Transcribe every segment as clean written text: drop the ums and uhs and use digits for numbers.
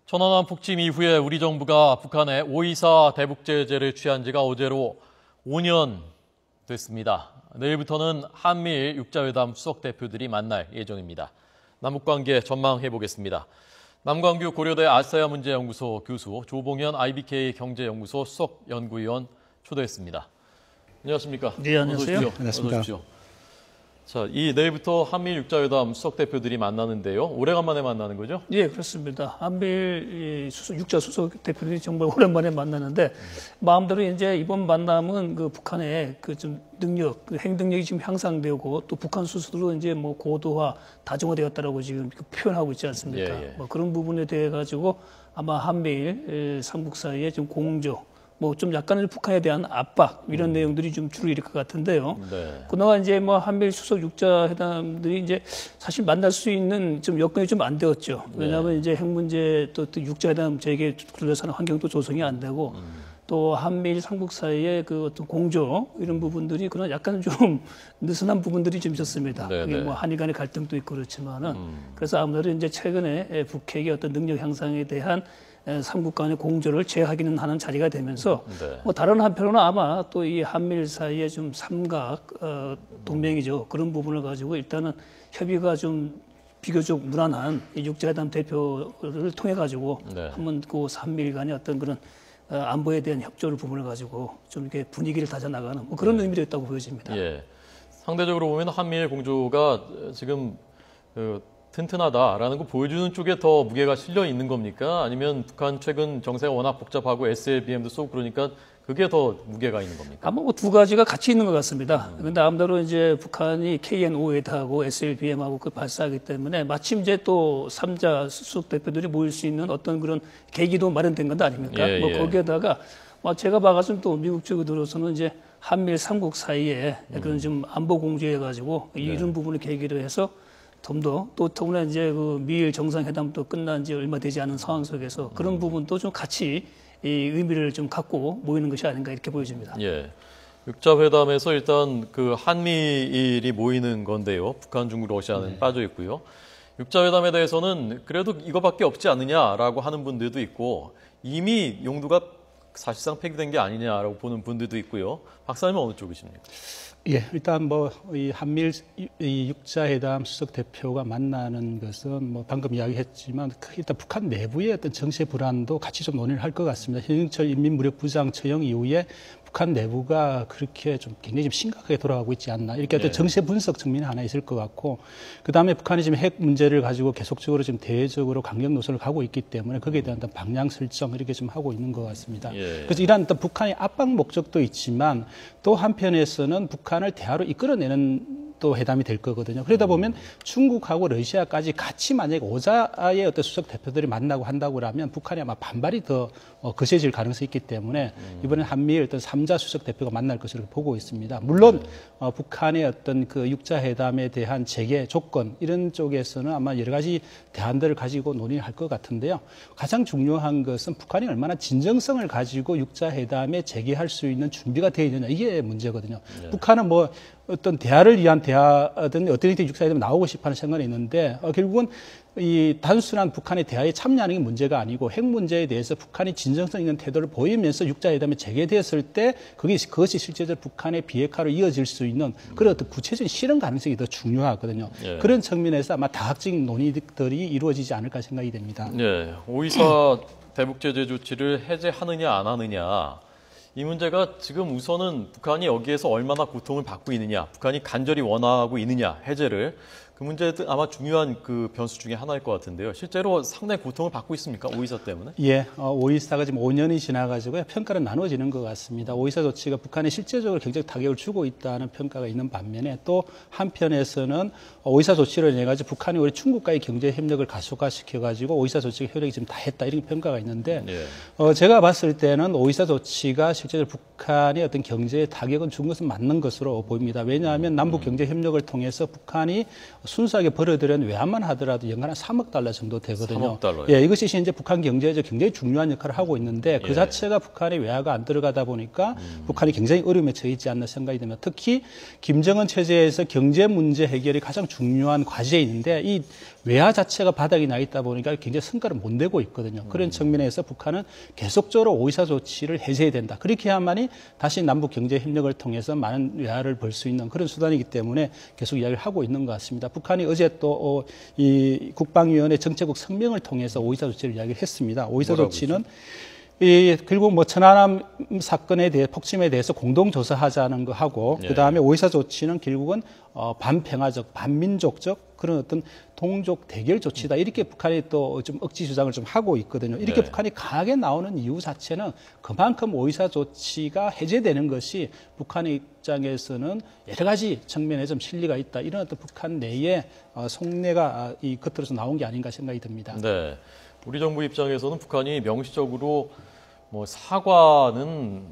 천안함 폭침 이후에 우리 정부가 북한의 5.24 대북 제재를 취한 지가 어제로 5년 됐습니다. 내일부터는 한미일 육자회담 수석 대표들이 만날 예정입니다. 남북관계 전망해 보겠습니다. 남광규 고려대 아시아 문제연구소 교수, 조봉현 IBK 경제연구소 수석 연구위원 초대했습니다. 안녕하십니까? 네, 안녕하세요. 안녕하십니까? 자, 내일부터 한미일 육자회담 수석 대표들이 만나는데요. 오래간만에 만나는 거죠? 예, 그렇습니다. 한미일 육자 수석 대표들이 정말 오랜만에 만나는데 마음대로 이제 이번 만남은 그 북한의 그 좀 능력, 그 행동력이 지금 향상되고 또 북한 스스로 이제 뭐 고도화, 다중화되었다라고 지금 표현하고 있지 않습니까? 예. 뭐 그런 부분에 대해 가지고 아마 한미일 삼국 사이에 좀 공조, 뭐 좀 약간은 북한에 대한 압박 이런 내용들이 좀 주로 일을 것 같은데요. 네. 그동안 이제 뭐 한미일 수석 육자 회담들이 이제 사실 만날 수 있는 좀 여건이 좀 안 되었죠. 왜냐하면 이제 핵 문제 또 육자 회담 재개 둘러싸는 환경도 조성이 안 되고 또 한미일 삼국 사이의 그 어떤 공조 이런 부분들이 그런 약간 좀 느슨한 부분들이 좀 있었습니다. 네, 그게 네. 뭐 한일 간의 갈등도 있고 그렇지만은 그래서 아무래도 이제 최근에 북핵의 어떤 능력 향상에 대한 삼국 간의 공조를 재확인은 하는 자리가 되면서 네. 뭐 다른 한편으로는 아마 또 이 한미일 사이의 좀 삼각 동맹이죠. 그런 부분을 가지고 일단은 협의가 좀 비교적 무난한 이 육자회담 대표를 통해 가지고 네. 한번 그 한미일 간의 어떤 그런 안보에 대한 협조를 부분을 가지고 좀 이렇게 분위기를 다져나가는 뭐 그런 의미도 있다고 보여집니다. 예. 상대적으로 보면 한미일 공조가 지금 튼튼하다라는 거 보여주는 쪽에 더 무게가 실려 있는 겁니까? 아니면 북한 최근 정세가 워낙 복잡하고 SLBM도 쏘고 그러니까 그게 더 무게가 있는 겁니까? 아마 뭐 두 가지가 같이 있는 것 같습니다. 그런데 아무래도 이제 북한이 KN-5하고 SLBM하고 그 발사하기 때문에 마침 이제 또 3자 수석 대표들이 모일 수 있는 어떤 그런 계기도 마련된 것 아닙니까? 예, 뭐 예. 거기에다가 제가 봐가지고 또 미국 쪽에 들어서는 이제 한미일 삼국 사이에 그런 좀 안보 공조해가지고 이런 부분을 계기로 해서 좀 더 또 더구나 이제 그 미일 정상회담도 끝난 지 얼마 되지 않은 상황 속에서 그런 부분도 좀 같이 이 의미를 좀 갖고 모이는 것이 아닌가 이렇게 보여집니다. 예. 육자회담에서 일단 그 한미일이 모이는 건데요. 북한, 중국, 러시아는 빠져 있고요. 육자회담에 대해서는 그래도 이거밖에 없지 않느냐라고 하는 분들도 있고 이미 용도가 사실상 폐기된 게 아니냐라고 보는 분들도 있고요. 박사님은 어느 쪽이십니까? 예, 일단 뭐 이 한미일 이 육자회담 수석 대표가 만나는 것은 뭐 방금 이야기했지만 일단 북한 내부의 어떤 정세 불안도 같이 좀 논의를 할 것 같습니다. 현인철 인민무력부장 처형 이후에 북한 내부가 그렇게 좀 굉장히 좀 심각하게 돌아가고 있지 않나 이렇게 어떤 정세 분석 측면이 하나 있을 것 같고 그 다음에 북한이 지금 핵 문제를 가지고 계속적으로 지금 대외적으로 강경 노선을 가고 있기 때문에 거기에 대한 어떤 방향 설정 이렇게 좀 하고 있는 것 같습니다. 예. 그래서 이러한 어떤 북한의 압박 목적도 있지만 또 한편에서는 북한을 대화로 이끌어내는 또 회담이 될 거거든요. 그러다 보면 중국하고 러시아까지 같이 만약에 5자의 어떤 수석 대표들이 만나고 한다고 하면 북한이 아마 반발이 더 거세질 가능성이 있기 때문에 이번에 한미일 어떤 3자 수석 대표가 만날 것으로 보고 있습니다. 물론 북한의 어떤 그 육자회담에 대한 재개 조건 이런 쪽에서는 아마 여러 가지 대안들을 가지고 논의를 할 것 같은데요. 가장 중요한 것은 북한이 얼마나 진정성을 가지고 육자회담에 재개할 수 있는 준비가 되어 있느냐 이게 문제거든요. 북한은 뭐 어떤 대화를 위한 대화든 어떤 형태의 육사회담에 나오고 싶어하는 생각이 있는데 결국은 이 단순한 북한의 대화에 참여하는 게 문제가 아니고 핵 문제에 대해서 북한이 진정성 있는 태도를 보이면서 육자회담이 재개되었을 때 그것이 실제적으로 북한의 비핵화로 이어질 수 있는 그런 어떤 구체적인 실현 가능성이 더 중요하거든요. 예. 그런 측면에서 아마 다각적인 논의들이 이루어지지 않을까 생각이 됩니다. 네, 5.24 대북 제재 조치를 해제하느냐 안 하느냐 이 문제가 지금 우선은 북한이 여기에서 얼마나 고통을 받고 있느냐, 북한이 간절히 원하고 있느냐 해제를 그 문제도 아마 중요한 그 변수 중에 하나일 것 같은데요. 실제로 상당히 고통을 받고 있습니까? 5.24 때문에? 예, 5.24가 지금 5년이 지나가지고 평가는 나눠지는 것 같습니다. 5.24 조치가 북한에 실제적으로 경제적 타격을 주고 있다는 평가가 있는 반면에 또 한편에서는 5.24 조치를 인해 가지고 북한이 우리 중국과의 경제 협력을 가속화시켜 가지고 5.24 조치가 효력이 지금 다 했다 이런 평가가 있는데 예. 제가 봤을 때는 5.24 조치가 실제로 북한의 어떤 경제에 타격은 준 것은 맞는 것으로 보입니다. 왜냐하면 남북 경제 협력을 통해서 북한이 순수하게 벌어들인 외환만 하더라도 연간 한 3억 달러 정도 되거든요. 3억 달러요? 예, 이것이 이제 북한 경제에 굉장히 중요한 역할을 하고 있는데 그 예. 자체가 북한의 외화가 안 들어가다 보니까 북한이 굉장히 어려움에 처해 있지 않나 생각이 듭니다. 특히 김정은 체제에서 경제 문제 해결이 가장 중요한 과제인데 이 외화 자체가 바닥이 나 있다 보니까 굉장히 성과를 못 내고 있거든요. 그런 측면에서 북한은 계속적으로 오이사 조치를 해제해야 된다. 그렇게 해야만이 다시 남북 경제 협력을 통해서 많은 외화를 벌 수 있는 그런 수단이기 때문에 계속 이야기를 하고 있는 것 같습니다. 북한이 어제 또 이 국방위원회 정책국 성명을 통해서 오이사 조치를 이야기를 했습니다. 오이사 조치는 결국 뭐 천안함 사건에 대해 폭침에 대해서 공동 조사하자는 거 하고 예. 그다음에 오이사 조치는 결국은 반평화적, 반민족적 그런 어떤 동족 대결 조치다 이렇게 북한이 또 좀 억지 주장을 좀 하고 있거든요. 이렇게 네. 북한이 강하게 나오는 이유 자체는 그만큼 오이사 조치가 해제되는 것이 북한의 입장에서는 여러 가지 측면에 좀 실리가 있다 이런 어떤 북한 내의 속내가 이 겉으로서 나온 게 아닌가 생각이 듭니다. 네. 우리 정부 입장에서는 북한이 명시적으로 뭐 사과는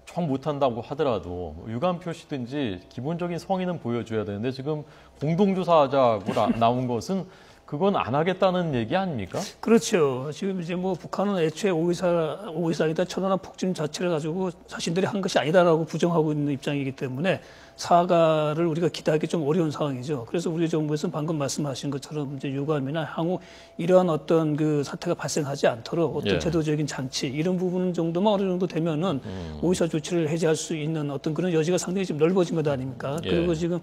총 못한다고 하더라도 유감 표시든지 기본적인 성의는 보여줘야 되는데 지금 공동조사하자고 나온 것은 그건 안 하겠다는 얘기 아닙니까? 그렇죠. 지금 이제 뭐 북한은 애초에 오이사이다 천안함 폭침 자체를 가지고 자신들이 한 것이 아니다라고 부정하고 있는 입장이기 때문에 사과를 우리가 기대하기 좀 어려운 상황이죠. 그래서 우리 정부에서는 방금 말씀하신 것처럼 이제 유감이나 향후 이러한 어떤 그 사태가 발생하지 않도록 어떤 예. 제도적인 장치 이런 부분 정도만 어느 정도 되면은 오이사 조치를 해제할 수 있는 어떤 그런 여지가 상당히 좀 넓어진 것 아닙니까? 예. 그리고 지금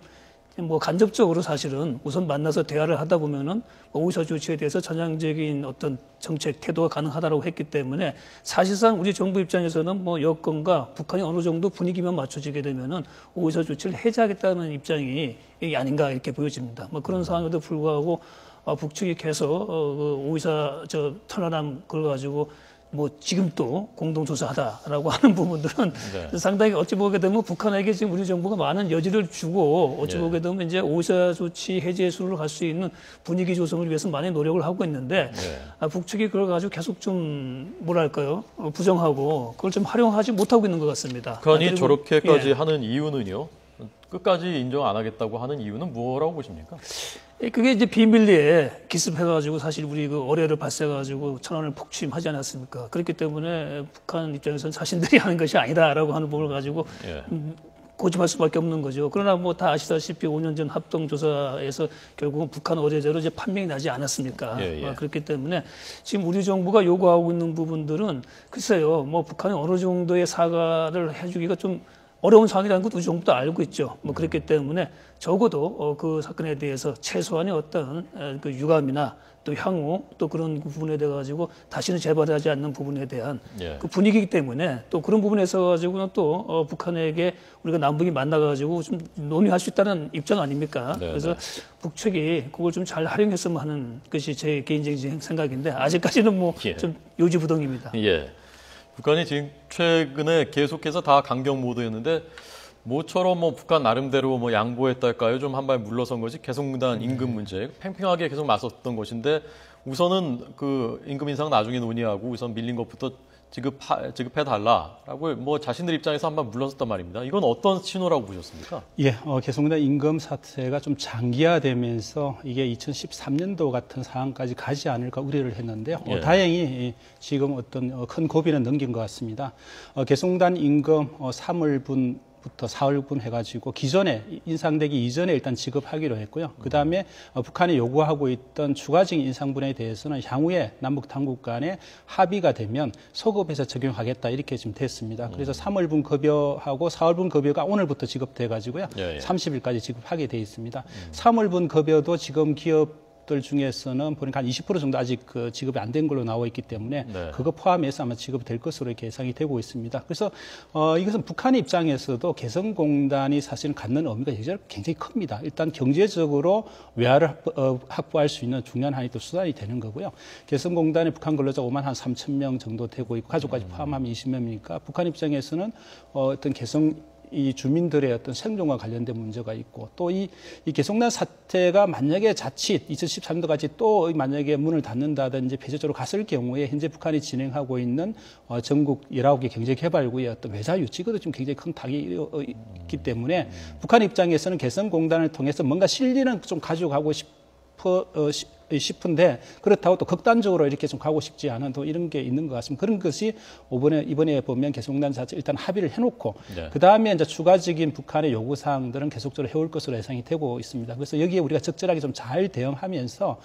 뭐 간접적으로 사실은 우선 만나서 대화를 하다 보면은 오이사 조치에 대해서 전향적인 어떤 정책 태도가 가능하다고 했기 때문에 사실상 우리 정부 입장에서는 뭐 여건과 북한이 어느 정도 분위기만 맞춰지게 되면은 오이사 조치를 해제하겠다는 입장이 아닌가 이렇게 보여집니다. 뭐 그런 상황에도 불구하고 북측이 계속 오이사 천안함 그걸 가지고 뭐 지금 또 공동조사하다라고 하는 부분들은 네. 상당히 어찌 보게 되면 북한에게 지금 우리 정부가 많은 여지를 주고 어찌 예. 보게 되면 이제 오이사 조치 해제 수를 갈 수 있는 분위기 조성을 위해서 많이 노력을 하고 있는데 네. 북측이 그걸 가지고 계속 좀 뭐랄까요 부정하고 그걸 좀 활용하지 못하고 있는 것 같습니다. 북한이 그리고, 저렇게까지 예. 하는 이유는요? 끝까지 인정 안 하겠다고 하는 이유는 뭐라고 보십니까? 그게 이제 비밀리에 기습해가지고 사실 우리 그 어뢰를 발사해가지고 천안을 폭침하지 않았습니까? 그렇기 때문에 북한 입장에서는 자신들이 하는 것이 아니다라고 하는 부분을 가지고 예. 고집할 수밖에 없는 거죠. 그러나 뭐 다 아시다시피 5년 전 합동조사에서 결국은 북한 어뢰제로 이제 판명이 나지 않았습니까? 예, 예. 그렇기 때문에 지금 우리 정부가 요구하고 있는 부분들은 글쎄요, 뭐 북한이 어느 정도의 사과를 해주기가 좀 어려운 상황이라는 것도 우리 정부도 알고 있죠. 뭐 그렇기 때문에 적어도 그 사건에 대해서 최소한의 어떤 그 유감이나 또 향후 또 그런 부분에 대해 가지고 다시는 재발하지 않는 부분에 대한 예. 그 분위기이기 때문에 또 그런 부분에서 가지고는 또 북한에게 우리가 남북이 만나 가지고 좀 논의할 수 있다는 입장 아닙니까? 네, 그래서 네. 북측이 그걸 좀 잘 활용했으면 하는 것이 제 개인적인 생각인데 아직까지는 뭐 좀 예. 요지부동입니다. 예. 북한이 지금 최근에 계속해서 다 강경 모드였는데 모처럼 뭐 북한 나름대로 뭐 양보했달까요? 좀 한 발 물러선 것이 개성공단 임금 문제 팽팽하게 계속 맞섰던 것인데 우선은 그 임금 인상 나중에 논의하고 우선 밀린 것부터 지급해 달라라고 뭐 자신들 입장에서 한 발 물러섰단 말입니다. 이건 어떤 신호라고 보셨습니까? 예, 개성공단 임금 사태가 좀 장기화되면서 이게 2013년도 같은 상황까지 가지 않을까 우려를 했는데요. 예. 다행히 지금 어떤 큰 고비는 넘긴 것 같습니다. 개성공단 임금 3월분 부터 4월분 해가지고 기존에 인상되기 이전에 일단 지급하기로 했고요. 그 다음에 북한이 요구하고 있던 추가적인 인상분에 대해서는 향후에 남북 당국 간에 합의가 되면 소급해서 적용하겠다 이렇게 지금 됐습니다. 그래서 3월분 급여하고 4월분 급여가 오늘부터 지급돼가지고요. 예. 30일까지 지급하게 돼 있습니다. 3월분 급여도 지금 기업들 중에서는 보니까 한 20% 정도 아직 그 지급이 안 된 걸로 나와 있기 때문에 네. 그거 포함해서 아마 지급될 것으로 이렇게 예상이 되고 있습니다. 그래서 이것은 북한의 입장에서도 개성공단이 사실은 갖는 의미가 굉장히 큽니다. 일단 경제적으로 외화를 확보할 수 있는 중요한 하나의 또 수단이 되는 거고요. 개성공단의 북한 근로자 5만 한 3천 명 정도 되고 있고 가족까지 포함하면 20명이니까 북한 입장에서는 어떤 이 주민들의 어떤 생존과 관련된 문제가 있고 또 이 개성난 사태가 만약에 자칫 2013년도까지 또 만약에 문을 닫는다든지 폐쇄적으로 갔을 경우에 현재 북한이 진행하고 있는 전국 19개 경제개발구의 어떤 외자 유치에도 좀 굉장히 큰 타격이 있기 때문에 북한 입장에서는 개성공단을 통해서 뭔가 실리는 좀 가져가고 싶은데 그렇다고 또 극단적으로 이렇게 좀 가고 싶지 않은 또 이런 게 있는 것 같습니다. 그런 것이 이번에 보면 개성공단 자체 일단 합의를 해놓고 네. 그 다음에 이제 추가적인 북한의 요구 사항들은 계속적으로 해올 것으로 예상이 되고 있습니다. 그래서 여기에 우리가 적절하게 좀 잘 대응하면서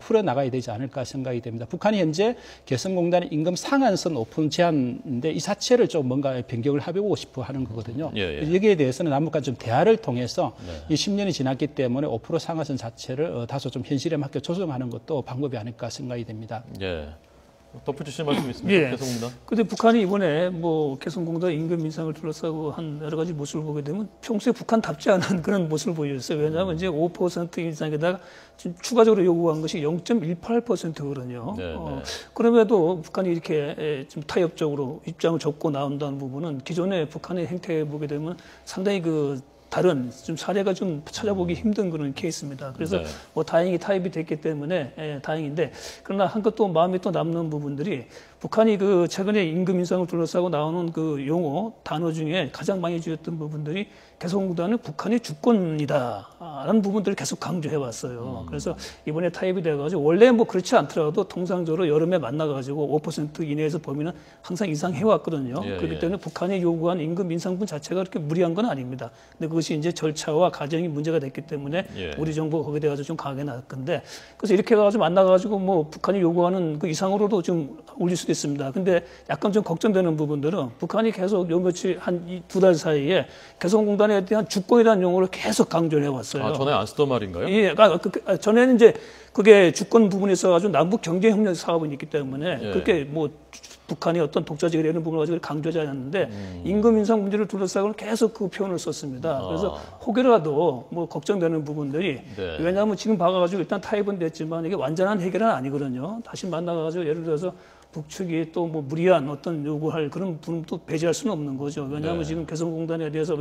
풀어 나가야 되지 않을까 생각이 됩니다. 북한이 현재 개성공단의 임금 상한선 오픈 제한인데 이 자체를 좀 뭔가 변경을 해보고 싶어 하는 거거든요. 예. 여기에 대해서는 남북간 좀 대화를 통해서 네. 이 10년이 지났기 때문에 5% 상한선 자체를 다소 좀 현실에 맞게 조정하는 것도 방법이 아닐까 생각이 됩니다. 예. 덧붙이실 말씀 있습니까? 예. 개성공단. 근데 북한이 이번에 뭐 개성공단 임금 인상을 둘러싸고 한 여러 가지 모습을 보게 되면 평소에 북한답지 않은 그런 모습을 보여줬어요. 왜냐하면 이제 5% 인상에다가 지금 추가적으로 요구한 것이 0.18%거든요. 네, 네. 그럼에도 북한이 이렇게 좀 타협적으로 입장을 접고 나온다는 부분은 기존의 북한의 행태에 보게 되면 상당히 다른 좀 사례가 좀 찾아보기 힘든 그런 케이스입니다. 그래서 네. 뭐 다행히 타협이 됐기 때문에 다행인데 그러나 한껏 또 마음이 또 남는 부분들이 북한이 최근에 임금 인상을 둘러싸고 나오는 용어 단어 중에 가장 많이 주였던 부분들이 개성공단은 북한의 주권이다라는 부분들을 계속 강조해 왔어요. 그래서 이번에 타협이 돼가지고 원래 뭐 그렇지 않더라도 통상적으로 여름에 만나가지고 5% 이내에서 범위는 항상 인상해 왔거든요. 예, 그렇기 예. 때문에 북한이 요구한 임금 인상분 자체가 그렇게 무리한 건 아닙니다. 근데 그것이 이제 절차와 과정이 문제가 됐기 때문에 예. 우리 정부가 거기에 대해서 좀 강하게 나갈 건데 그래서 이렇게 해가지고 만나가지고 뭐 북한이 요구하는 그 이상으로도 좀 올릴 수도 있습니다. 근데 약간 좀 걱정되는 부분들은 북한이 계속 요 며칠 한 2달 사이에 개성공단에 대한 주권에 대한 용어를 계속 강조를 해왔어요. 아, 전에 안 쓰던 말인가요? 예, 전에는 이제 그게 주권 부분에 있어가지고 남북 경제협력 사업은 있기 때문에 예. 그렇게 뭐 북한이 어떤 독자적인 이런 부분을 가지고 강조하지 않았는데 임금 인상 문제를 둘러싸고는 계속 그 표현을 썼습니다. 그래서 혹여라도 뭐 걱정되는 부분들이 네. 왜냐하면 지금 봐가지고 일단 타협은 됐지만 이게 완전한 해결은 아니거든요. 다시 만나가지고 예를 들어서 북측이 또 뭐 무리한 어떤 요구할 그런 부분도 배제할 수는 없는 거죠. 왜냐하면 네. 지금 개성공단에 대해서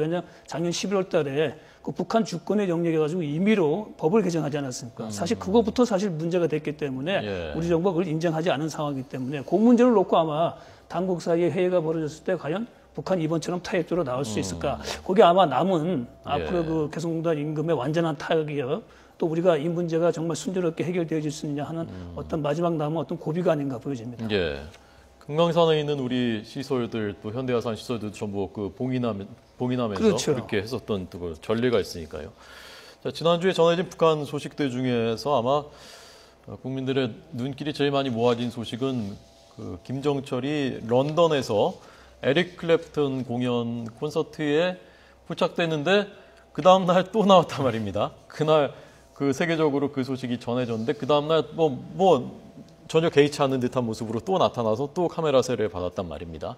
작년 11월 달에 그 북한 주권의 영역에 가지고 임의로 법을 개정하지 않았습니까? 사실 그거부터 사실 문제가 됐기 때문에 예. 우리 정부가 그걸 인정하지 않은 상황이기 때문에 그 문제를 놓고 아마 당국 사이에 회의가 벌어졌을 때 과연 북한이 이번처럼 타협적으로 나올 수 있을까? 거기 아마 남은 앞으로 그 개성공단 임금의 완전한 타협이요. 또 우리가 이 문제가 정말 순조롭게 해결되어질 수 있느냐 하는 어떤 마지막 남은 어떤 고비가 아닌가 보여집니다. 예. 금강산에 있는 우리 시설들 또 현대화산 시설들도 전부 봉인하면서 그렇죠. 그렇게 했었던 또 전례가 있으니까요. 자, 지난주에 전해진 북한 소식들 중에서 아마 국민들의 눈길이 제일 많이 모아진 소식은 김정철이 런던에서 에릭 클랩튼 공연 콘서트에 포착됐는데 그 다음날 또 나왔단 말입니다. 그날 세계적으로 그 소식이 전해졌는데 그 다음날 전혀 개의치 않는 듯한 모습으로 또 나타나서 또 카메라 세례를 받았단 말입니다.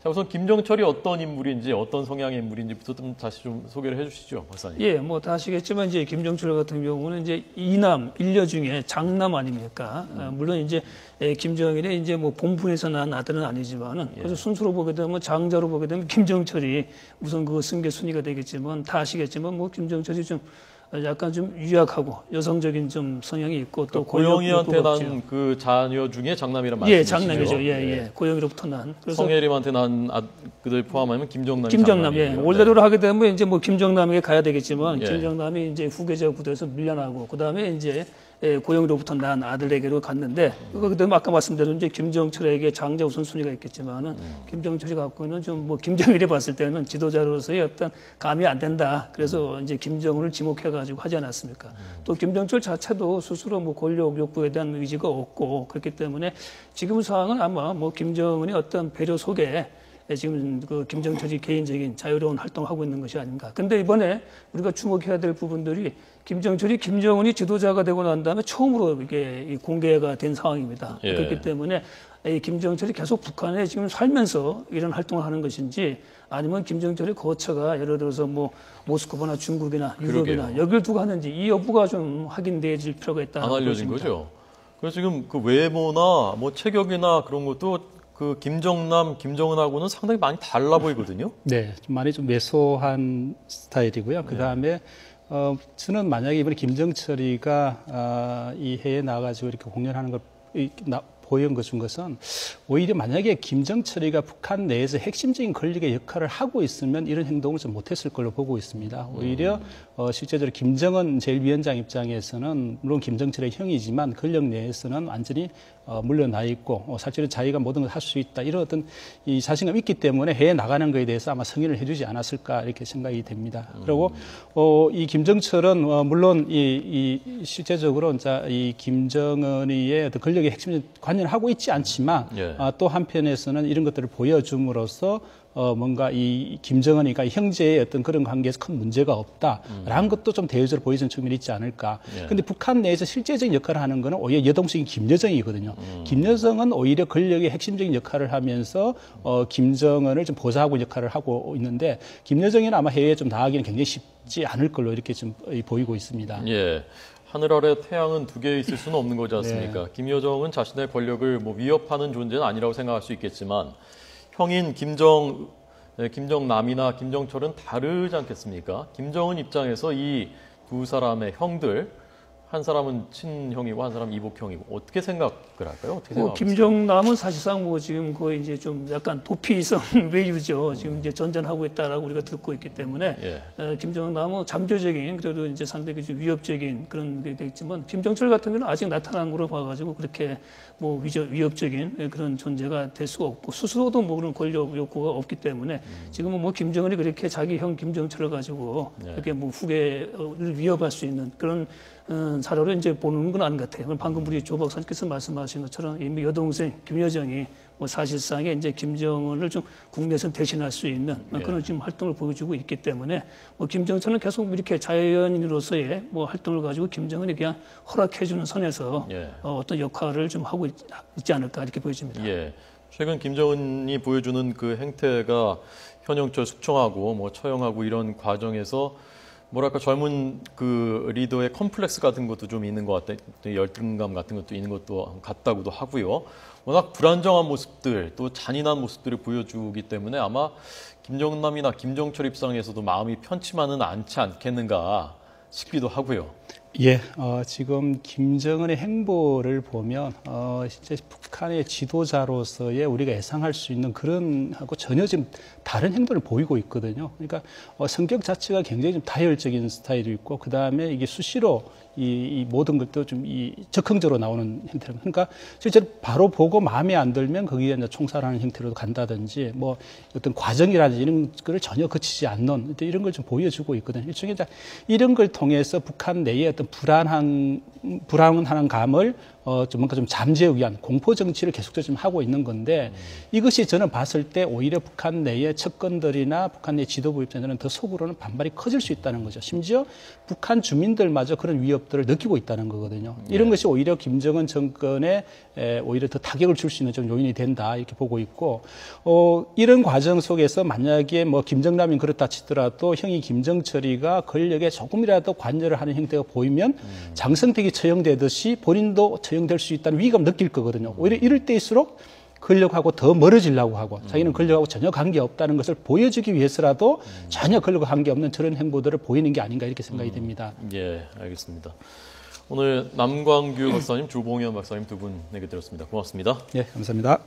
자, 우선 김정철이 어떤 인물인지 어떤 성향의 인물인지부터 좀 다시 좀 소개를 해주시죠, 박사님. 예, 뭐 다 아시겠지만 이제 김정철 같은 경우는 이제 이남 일녀 중에 장남 아닙니까? 물론 이제 김정일의 이제 뭐 본분에서 난 아들은 아니지만은 그래서 순수로 보게 되면 장자로 보게 되면 김정철이 우선 승계 순위가 되겠지만 다 아시겠지만 뭐 김정철이 좀 약간 좀 유약하고 여성적인 좀 성향이 있고 또 고영이한테 난 그 자녀 중에 장남이란 말씀이시죠? 예, 장남이죠. 예. 고영이로부터 난. 그래서 성혜림한테 난 그들 포함하면 김정남. 예. 원래대로 하게 되면 이제 뭐 김정남에게 가야 되겠지만 예. 김정남이 이제 후계자 구도에서 밀려나고 그다음에 이제 고영이로부터 난 아들에게로 갔는데 그다음에 아까 말씀드린 이제 김정철에게 장자 우선순위가 있겠지만은 김정철이 갖고 있는 좀 뭐 김정일이 봤을 때는 지도자로서의 어떤 감이 안 된다. 그래서 이제 김정은을 지목해 가지고 하지 않았습니까? 또 김정철 자체도 스스로 뭐 권력 욕구에 대한 의지가 없고 그렇기 때문에 지금 상황은 아마 뭐 김정은의 어떤 배려 속에 지금 김정철이 개인적인 자유로운 활동을 하고 있는 것이 아닌가. 근데 이번에 우리가 주목해야 될 부분들이 김정철이 김정은이 지도자가 되고 난 다음에 처음으로 이게 공개가 된 상황입니다. 예. 그렇기 때문에 이 김정철이 계속 북한에 지금 살면서 이런 활동을 하는 것인지 아니면 김정철의 거처가 예를 들어서 뭐 모스크바나 중국이나 유럽이나 그러게요. 여기를 두고 하는지 이 여부가 좀 확인되어질 필요가 있다. 안 알려진 거죠. 그래서 지금 그 외모나 뭐 체격이나 그런 것도 그 김정남, 김정은하고는 상당히 많이 달라 보이거든요. 네, 좀 많이 좀 왜소한 스타일이고요. 그 다음에 저는 만약에 이번에 김정철이가 이 해에 나가지고 이렇게 공연하는 걸 보여준 것은 오히려 만약에 김정철이가 북한 내에서 핵심적인 권력의 역할을 하고 있으면 이런 행동을 좀 못했을 걸로 보고 있습니다. 오히려 실제적으로 김정은 제1위원장 입장에서는 물론 김정철의 형이지만 권력 내에서는 완전히 물러나 있고 사실은 자기가 모든 걸 할 수 있다 이런 어떤 이 자신감이 있기 때문에 해외 나가는 것에 대해서 아마 승인을 해주지 않았을까 이렇게 생각이 됩니다. 그리고 이 김정철은 물론 이 실제적으로 이 김정은이의 어떤 권력의 핵심 관여를 하고 있지 않지만 또 한편에서는 이런 것들을 보여줌으로써 뭔가 이 김정은이가 형제의 어떤 그런 관계에서 큰 문제가 없다라는 것도 좀 대외적으로 보여주는 측면이 있지 않을까. 근데 북한 내에서 실제적인 역할을 하는 거는 오히려 여동생인 김여정이거든요. 김여정은 오히려 권력의 핵심적인 역할을 하면서 김정은을 좀 보좌하고 역할을 하고 있는데 김여정이는 아마 해외에 좀 나가기는 굉장히 쉽지 않을 걸로 이렇게 좀 보이고 있습니다. 예. 하늘 아래 태양은 두 개 있을 수는 없는 거지 않습니까? 네. 김여정은 자신의 권력을 뭐 위협하는 존재는 아니라고 생각할 수 있겠지만 형인 김정남이나 김정철은 다르지 않겠습니까? 김정은 입장에서 이 두 사람의 형들, 한 사람은 친형이고 한 사람은 이복형이고 어떻게 생각을 할까요? 어떻게 생각하세요? 김정남은 사실상 뭐 지금 거의 이제 좀 약간 도피성 외유죠. 지금 이제 전전하고 있다라고 우리가 듣고 있기 때문에 김정남은 잠재적인 그래도 이제 상당히 좀 위협적인 그런 게 되겠지만 김정철 같은 경우는 아직 나타난 거로 봐가지고 그렇게 뭐 위협적인 그런 존재가 될 수가 없고 스스로도 뭐 그런 권력 욕구가 없기 때문에 지금은 뭐 김정은이 그렇게 자기 형 김정철을 가지고 이렇게 뭐 후계를 위협할 수 있는 그런 사료를 이제 보는 건 아닌 것 같아요. 방금 우리 조 박사님께서 말씀하신 것처럼 이미 여동생 김여정이 뭐 사실상에 이제 김정은을 좀 국내에서 대신할 수 있는 그런 지금 활동을 보여주고 있기 때문에 뭐 김정철은 계속 이렇게 자연인으로서의 뭐 활동을 가지고 김정은이 그냥 허락해주는 선에서 어떤 역할을 좀 하고 있지 않을까 이렇게 보여집니다. 예. 최근 김정은이 보여주는 그 행태가 현영철 숙청하고 뭐 처형하고 이런 과정에서 뭐랄까 젊은 그 리더의 컴플렉스 같은 것도 좀 있는 것 같다. 열등감 같은 것도 있는 것도 같다고도 하고요. 워낙 불안정한 모습들 또 잔인한 모습들을 보여주기 때문에 아마 김정남이나 김정철 입장에서도 마음이 편치만은 않지 않겠는가 싶기도 하고요. 예, 지금 김정은의 행보를 보면 실제 북한의 지도자로서의 우리가 예상할 수 있는 그런 하고 전혀 지금 다른 행동을 보이고 있거든요. 그러니까 성격 자체가 굉장히 좀 다혈적인 스타일이 있고 그 다음에 이게 수시로 이 모든 것도 좀 적극적으로 나오는 형태로 그러니까 실제로 바로 보고 마음에 안 들면 거기에 이제 총살하는 형태로 간다든지 뭐 어떤 과정이라든지 이런 거를 전혀 거치지 않는 이런 걸 좀 보여주고 있거든요. 일종의 이런 걸 통해서 북한 내에 어떤 불안한 감을 좀 뭔가 좀 잠재우기 위한 공포 정치를 계속적으로 좀 하고 있는 건데 이것이 저는 봤을 때 오히려 북한 내의 측근들이나 북한 내 지도부 입장에서는 더 속으로는 반발이 커질 수 있다는 거죠. 심지어 북한 주민들마저 그런 위협들을 느끼고 있다는 거거든요. 이런 것이 오히려 김정은 정권에 오히려 더 타격을 줄 수 있는 좀 요인이 된다 이렇게 보고 있고 이런 과정 속에서 만약에 뭐 김정남이 그렇다 치더라도 형이 김정철이가 권력에 조금이라도 관여를 하는 형태가 보이면 장성택이 처형되듯이 본인도 처형될 수 있다는 위기감을 느낄 거거든요. 오히려 이럴 때일수록 권력하고 더 멀어지려고 하고 자기는 권력하고 전혀 관계없다는 것을 보여주기 위해서라도 전혀 권력과 관계없는 저런 행보들을 보이는 게 아닌가 이렇게 생각이 됩니다. 예, 알겠습니다. 오늘 남광규 박사님, 조봉현 박사님 두 분에게 들었습니다. 고맙습니다. 예, 감사합니다.